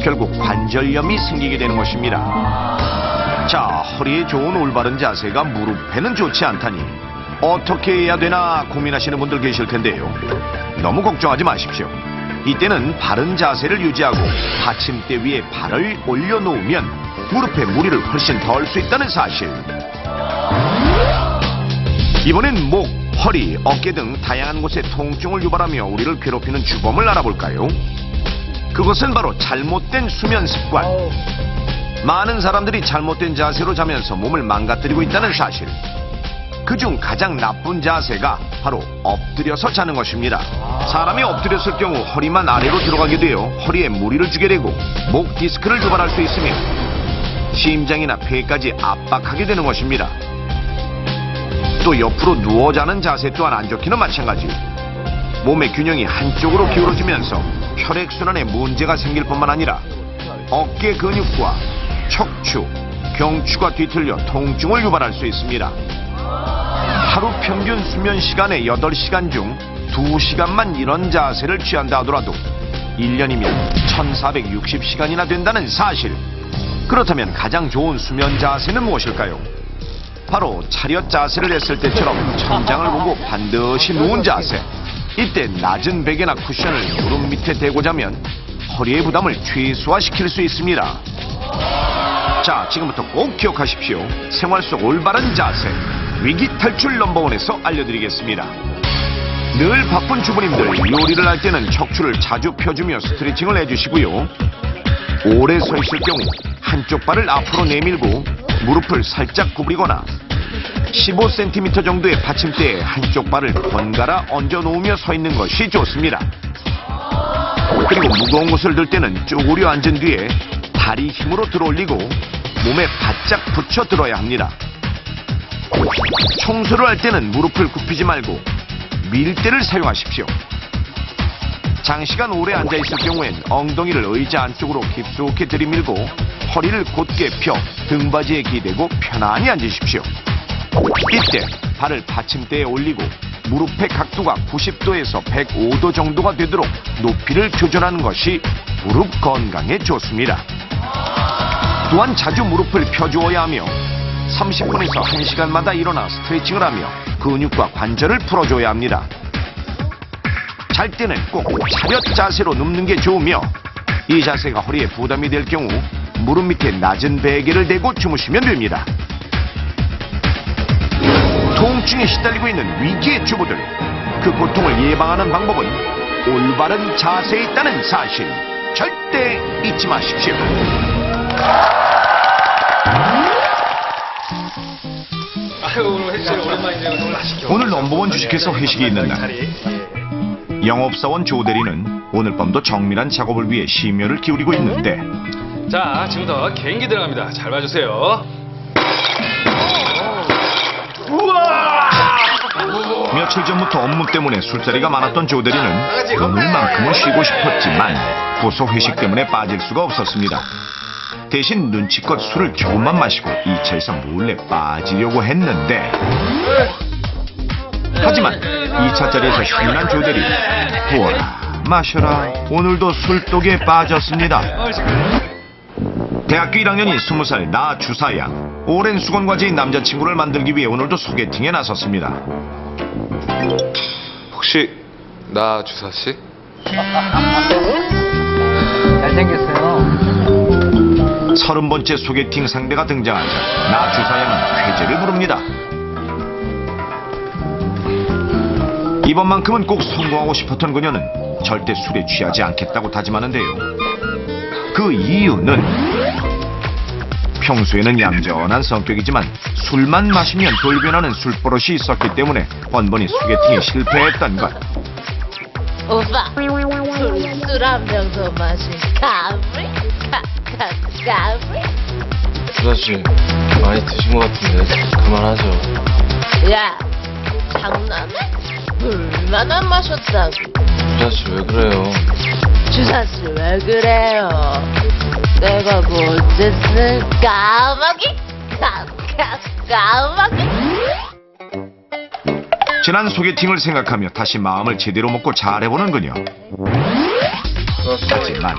결국 관절염이 생기게 되는 것입니다. 자, 허리에 좋은 올바른 자세가 무릎에는 좋지 않다니 어떻게 해야 되나 고민하시는 분들 계실 텐데요. 너무 걱정하지 마십시오. 이때는 바른 자세를 유지하고 받침대 위에 발을 올려놓으면 무릎에 무리를 훨씬 덜 수 있다는 사실. 이번엔 목, 허리, 어깨 등 다양한 곳에 통증을 유발하며 우리를 괴롭히는 주범을 알아볼까요? 그것은 바로 잘못된 수면 습관. 많은 사람들이 잘못된 자세로 자면서 몸을 망가뜨리고 있다는 사실. 그중 가장 나쁜 자세가 바로 엎드려서 자는 것입니다. 사람이 엎드렸을 경우 허리만 아래로 들어가게 되어 허리에 무리를 주게 되고 목 디스크를 유발할 수 있으며 심장이나 폐까지 압박하게 되는 것입니다. 또 옆으로 누워 자는 자세 또한 안 좋기는 마찬가지. 몸의 균형이 한쪽으로 기울어지면서 혈액순환에 문제가 생길 뿐만 아니라 어깨 근육과 척추, 경추가 뒤틀려 통증을 유발할 수 있습니다. 하루 평균 수면 시간의 8시간 중 2시간만 이런 자세를 취한다 하더라도 1년이면 1460시간이나 된다는 사실. 그렇다면 가장 좋은 수면 자세는 무엇일까요? 바로 차렷 자세를 했을 때처럼 천장을 보고 반드시 누운 자세. 이때 낮은 베개나 쿠션을 무릎 밑에 대고 자면 허리의 부담을 최소화시킬 수 있습니다. 자, 지금부터 꼭 기억하십시오. 생활 속 올바른 자세, 위기 탈출 넘버원에서 알려드리겠습니다. 늘 바쁜 주부님들, 요리를 할 때는 척추를 자주 펴주며 스트레칭을 해주시고요. 오래 서 있을 경우 한쪽 발을 앞으로 내밀고 무릎을 살짝 구부리거나 15cm 정도의 받침대에 한쪽 발을 번갈아 얹어 놓으며 서 있는 것이 좋습니다. 그리고 무거운 것을 들 때는 쪼그려 앉은 뒤에 다리 힘으로 들어올리고 몸에 바짝 붙여 들어야 합니다. 청소를 할 때는 무릎을 굽히지 말고 밀대를 사용하십시오. 장시간 오래 앉아있을 경우엔 엉덩이를 의자 안쪽으로 깊숙이 들이밀고 허리를 곧게 펴 등받이에 기대고 편안히 앉으십시오. 이때 발을 받침대에 올리고 무릎의 각도가 90도에서 105도 정도가 되도록 높이를 조절하는 것이 무릎 건강에 좋습니다. 또한 자주 무릎을 펴주어야 하며 30분에서 1시간마다 일어나 스트레칭을 하며 근육과 관절을 풀어줘야 합니다. 잘 때는 꼭 차렷 자세로 눕는 게 좋으며 이 자세가 허리에 부담이 될 경우 무릎 밑에 낮은 베개를 대고 주무시면 됩니다. 통증에 시달리고 있는 위기의 주부들, 그 고통을 예방하는 방법은 올바른 자세에 있다는 사실 절대 잊지 마십시오. 오늘 넘버원 주식회사 회식이 있는 날, 영업사원 조 대리는 오늘 밤도 정밀한 작업을 위해 심혈을 기울이고 있는데, 자, 지금부터 개인기 들어갑니다. 잘 봐주세요. 우와! 며칠 전부터 업무 때문에 술자리가 많았던 조 대리는 오늘만큼은 쉬고 싶었지만 고소 회식 때문에 빠질 수가 없었습니다. 대신 눈치껏 술을 조금만 마시고 2차에서 몰래 빠지려고 했는데, 하지만 2차 자리에서 신난 조 대리, 부어라 마셔라, 오늘도 술독에 빠졌습니다. 대학교 1학년인 20살 나 주사양, 오랜 수건과제인 남자친구를 만들기 위해 오늘도 소개팅에 나섰습니다. 혹시 나 주사씨? 잘생겼어요. 30번째 소개팅 상대가 등장하자 나 주사양은 쾌재를 부릅니다. 이번만큼은 꼭 성공하고 싶었던 그녀는 절대 술에 취하지 않겠다고 다짐하는데요. 그 이유는 평소에는 얌전한 성격이지만 술만 마시면 돌변하는 술버릇이 있었기 때문에 번번이 소개팅에 실패했던 것. 오빠, 술 한 병 더 마신 가브리? 가브리? 주사씨, 많이 드신 것 같은데 그만하죠. 야, 장난해? 얼마나 마셨다고? 주사씨 왜 그래요? 주사씨 왜 그래요? 내가 뭐 어쨌든 까마귀? 까마귀? 지난 소개팅을 생각하며 다시 마음을 제대로 먹고 잘해보는 그녀. 하지만